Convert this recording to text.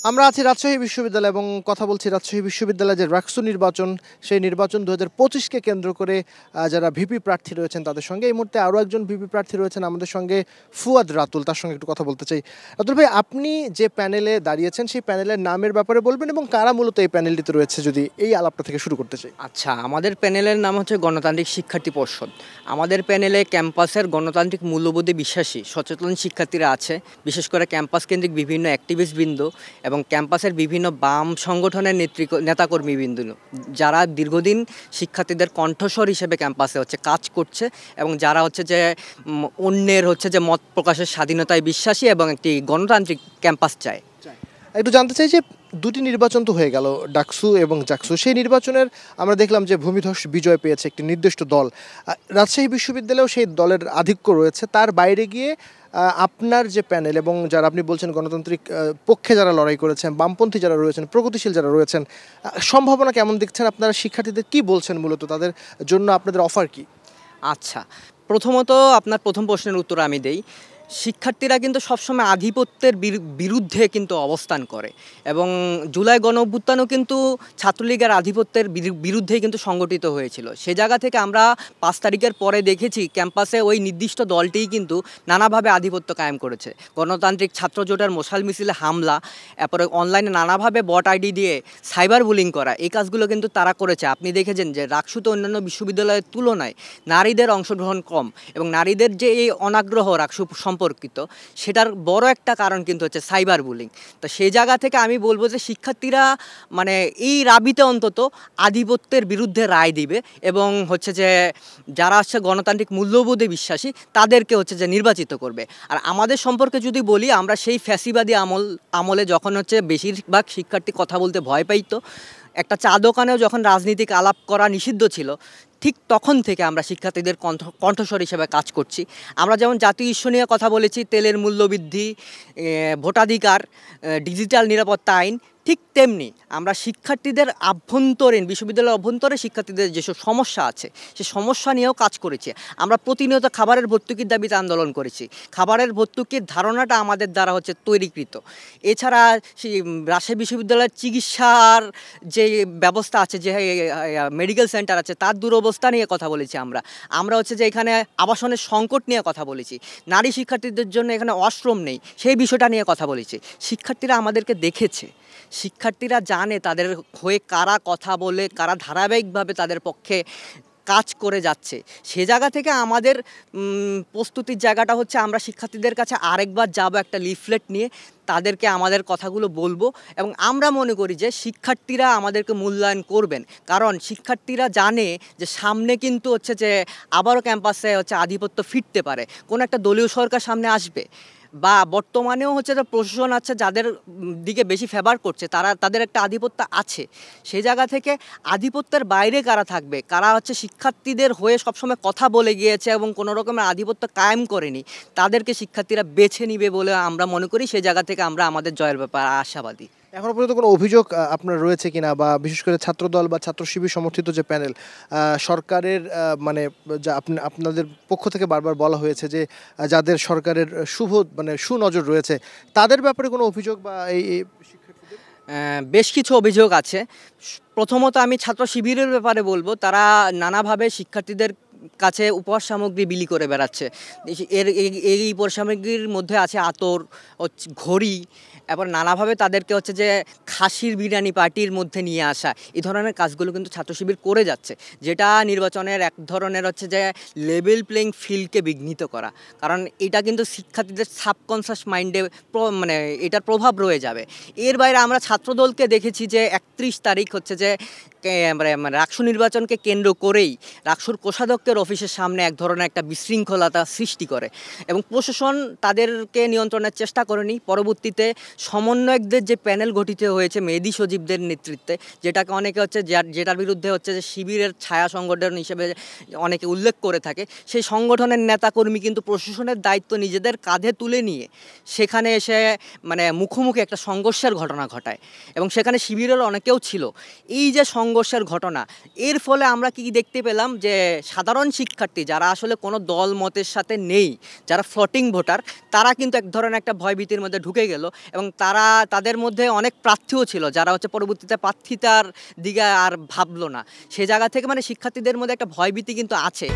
আমরা আছি রাজশাহী বিশ্ববিদ্যালয় এবং কথা বলছি রাজশাহী বিশ্ববিদ্যালয়ের যে রাকসু নির্বাচন সেই নির্বাচন 2025-কে কেন্দ্র করে যারা ভিপি প্রার্থী রয়েছেন তাদের সঙ্গে এই মুহূর্তে আরও একজন ভিপি প্রার্থী রয়েছেন আমাদের সঙ্গে ফুয়াদ রাতুল, তার সঙ্গে একটু কথা বলতে চাই। রাতুল ভাই, আপনি যে প্যানেলে দাঁড়িয়েছেন সেই প্যানেলের নামের ব্যাপারে বলবেন এবং কারা মূলত এই প্যানেলটিতে রয়েছে, যদি এই আলাপটা থেকে শুরু করতে চাই। আচ্ছা, আমাদের প্যানেলের নাম হচ্ছে গণতান্ত্রিক শিক্ষার্থী পর্ষদ। আমাদের প্যানেলে ক্যাম্পাসের গণতান্ত্রিক মূল্যবোধে বিশ্বাসী সচেতন শিক্ষার্থীরা আছে, বিশেষ করে ক্যাম্পাস কেন্দ্রিক বিভিন্ন অ্যাক্টিভিস্টবৃন্দ এবং ক্যাম্পাসের বিভিন্ন বাম সংগঠনের নেতাকর্মীবৃন্দ, যারা দীর্ঘদিন শিক্ষার্থীদের কণ্ঠস্বর হিসেবে ক্যাম্পাসে কাজ করছে এবং যারা যে অন্যের যে মত প্রকাশের স্বাধীনতায় বিশ্বাসী এবং একটি গণতান্ত্রিক ক্যাম্পাস চায়। একটু জানতে চাই যে দুটি নির্বাচন তো হয়ে গেল, ডাকসু এবং জাকসু। সেই নির্বাচনের আমরা দেখলাম যে ভূমিধস বিজয় পেয়েছে একটি নির্দিষ্ট দল। রাজশাহী বিশ্ববিদ্যালয়েও সেই দলের আধিক্য রয়েছে। তার বাইরে গিয়ে আপনার যে প্যানেল এবং যারা আপনি বলছেন গণতান্ত্রিক পক্ষে যারা লড়াই করেছেন, বামপন্থী যারা রয়েছেন, প্রগতিশীল যারা রয়েছেন, সম্ভাবনা কেমন দেখছেন? আপনারা শিক্ষার্থীদের কি বলছেন, মূলত তাদের জন্য আপনাদের অফার কি? আচ্ছা, প্রথমত আপনার প্রথম প্রশ্নের উত্তর আমি দেই। শিক্ষার্থীরা কিন্তু সবসময় আধিপত্যের বিরুদ্ধে কিন্তু অবস্থান করে এবং জুলাই গণঅভ্যুত্থানও কিন্তু ছাত্রলীগের আধিপত্যের বিরুদ্ধেই কিন্তু সংগঠিত হয়েছিল। সে জায়গা থেকে আমরা 5 তারিখের পরে দেখেছি ক্যাম্পাসে ওই নির্দিষ্ট দলটিই কিন্তু নানাভাবে আধিপত্য কায়েম করেছে। গণতান্ত্রিক ছাত্র জোটের মশাল মিছিলে হামলা, এরপরে অনলাইনে নানাভাবে বট আইডি দিয়ে সাইবার বুলিং করা, এই কাজগুলো কিন্তু তারা করেছে। আপনি দেখেছেন যে রাকসুতে অন্যান্য বিশ্ববিদ্যালয়ের তুলনায় নারীদের অংশগ্রহণ কম এবং নারীদের যে এই অনাগ্রহ রাকসু সম্পর্কিত, সেটার বড় একটা কারণ কিন্তু হচ্ছে সাইবার বুলিং। তো সেই জায়গা থেকে আমি বলবো যে শিক্ষার্থীরা এই রাবিতে অন্তত আধিপত্যের বিরুদ্ধে রায় দিবে এবং যে যারা গণতান্ত্রিক মূল্যবোধে বিশ্বাসী তাদেরকে যে নির্বাচিত করবে। আর আমাদের সম্পর্কে যদি বলি, আমরা সেই ফ্যাসিবাদী আমলে যখন বেশিরভাগ শিক্ষার্থী কথা বলতে ভয় পাইতো, একটা চা দোকানেও যখন রাজনীতিক আলাপ করা নিষিদ্ধ ছিল, ঠিক তখন থেকে আমরা শিক্ষার্থীদের কণ্ঠস্বর হিসেবে কাজ করছি। আমরা যেমন জাতীয় ইস্যু নিয়ে কথা বলেছি, তেলের মূল্যবৃদ্ধি, ভোটাধিকার, ডিজিটাল নিরাপত্তা আইন, ঠিক তেমনি আমরা শিক্ষার্থীদের বিশ্ববিদ্যালয়ের অভ্যন্তরে শিক্ষার্থীদের যেসব সমস্যা আছে সেই সমস্যা নিয়েও কাজ করেছি। আমরা প্রতিনিয়ত খাবারের ভর্তুকির দাবিতে আন্দোলন করেছি। খাবারের ভর্তুকির ধারণাটা আমাদের দ্বারা তৈরিকৃত। এছাড়া রাজশাহী বিশ্ববিদ্যালয়ের চিকিৎসার যে ব্যবস্থা আছে, যে মেডিকেল সেন্টার আছে, তার দুরবস্থা নিয়ে কথা বলেছি। আমরা যে এখানে আবাসনের সংকট নিয়ে কথা বলেছি। নারী শিক্ষার্থীদের জন্য এখানে ওয়াশরুম নেই, সেই বিষয়টা নিয়ে কথা বলেছি। শিক্ষার্থীরা আমাদেরকে দেখেছে, শিক্ষার্থীরা জানে তাদের হয়ে কারা কথা বলে, কারা ধারাবাহিকভাবে তাদের পক্ষে কাজ করে যাচ্ছে। সে জায়গা থেকে আমাদের প্রস্তুতির জায়গাটা আমরা শিক্ষার্থীদের কাছে আরেকবার যাব একটা লিফলেট নিয়ে, তাদেরকে আমাদের কথাগুলো বলবো এবং আমরা মনে করি যে শিক্ষার্থীরা আমাদেরকে মূল্যায়ন করবেন। কারণ শিক্ষার্থীরা জানে যে সামনে কিন্তু যে আবারও ক্যাম্পাসে আধিপত্য ফিরতে পারে, কোনো একটা দলীয় সরকার সামনে আসবে, বা বর্তমানেও প্রশাসন আছে যাদের দিকে বেশি ফেভার করছে, তাদের একটা আধিপত্য আছে। সেই জায়গা থেকে আধিপত্যের বাইরে কারা থাকবে, কারা শিক্ষার্থীদের হয়ে সবসময় কথা বলে গিয়েছে এবং কোনো রকমের আধিপত্য কায়েম করেনি, তাদেরকে শিক্ষার্থীরা বেছে নিবে বলে আমরা মনে করি। সেই জায়গা থেকে আমরা আমাদের জয়ের ব্যাপারে আশাবাদী। এখনো পর্যন্ত কোনো অভিযোগ আপনার রয়েছে কিনা, বা বিশেষ করে ছাত্রদল বা ছাত্র শিবির সমর্থিত যে প্যানেল, সরকারের যা আপনাদের পক্ষ থেকে বারবার বলা হয়েছে যে যাদের সরকারের সুনজর রয়েছে, তাদের ব্যাপারে কোনো অভিযোগ বা এই শিক্ষার্থীদের? বেশ কিছু অভিযোগ আছে। প্রথমত আমি ছাত্র শিবিরের ব্যাপারে বলবো, তারা নানাভাবে শিক্ষার্থীদের কাছে উপহার সামগ্রী বিলি করে বেড়াচ্ছে। এই উপহার সামগ্রীর মধ্যে আছে আতর, ঘড়ি, এবার নানাভাবে তাদেরকে যে খাসির বিরিয়ানি পার্টির মধ্যে নিয়ে আসা, এই ধরনের কাজগুলো কিন্তু ছাত্র শিবির করে যাচ্ছে, যেটা নির্বাচনের এক ধরনের যে লেভেল প্লেইং ফিল্ডকে বিঘ্নিত করা। কারণ এটা কিন্তু শিক্ষার্থীদের সাবকনসিয়াস মাইন্ডে এটার প্রভাব রয়ে যাবে। এর বাইরে আমরা ছাত্রদলকে দেখেছি যে 31 তারিখ যে রাকসু নির্বাচনকে কেন্দ্র করেই রাকসুর কোষাধ্যক্ষের অফিসের সামনে এক ধরনের একটা বিশৃঙ্খলতা সৃষ্টি করে এবং প্রশাসন তাদেরকে নিয়ন্ত্রণের চেষ্টা করেনি। পরবর্তীতে সমন্বয়কদের যে প্যানেল গঠিত হয়েছে মেহেদী সজীবদের নেতৃত্বে, যেটাকে অনেকে যেটার বিরুদ্ধে যে শিবিরের ছায়া সংগঠন হিসেবে অনেকে উল্লেখ করে থাকে, সেই সংগঠনের নেতাকর্মী কিন্তু প্রশাসনের দায়িত্ব নিজেদের কাঁধে তুলে নিয়ে সেখানে এসে মুখোমুখি একটা সংঘর্ষের ঘটনা ঘটায় এবং সেখানে শিবিরের অনেকেও ছিল। এই যে সংঘর্ষের ঘটনা। এর ফলে আমরা কি দেখতে পেলাম যে সাধারণ শিক্ষার্থী যারা আসলে কোনো দল মতের সাথে নেই, যারা ফ্লোটিং ভোটার, তারা কিন্তু এক ধরনের একটা ভয়ভীতির মধ্যে ঢুকে গেল এবং তাদের মধ্যে অনেক প্রার্থীও ছিল যারা হচ্ছে পরবর্তীতে প্রার্থিতার দিকে আর ভাবলো না। সে জায়গা থেকে মানে শিক্ষার্থীদের মধ্যে একটা ভয়ভীতি কিন্তু আছে।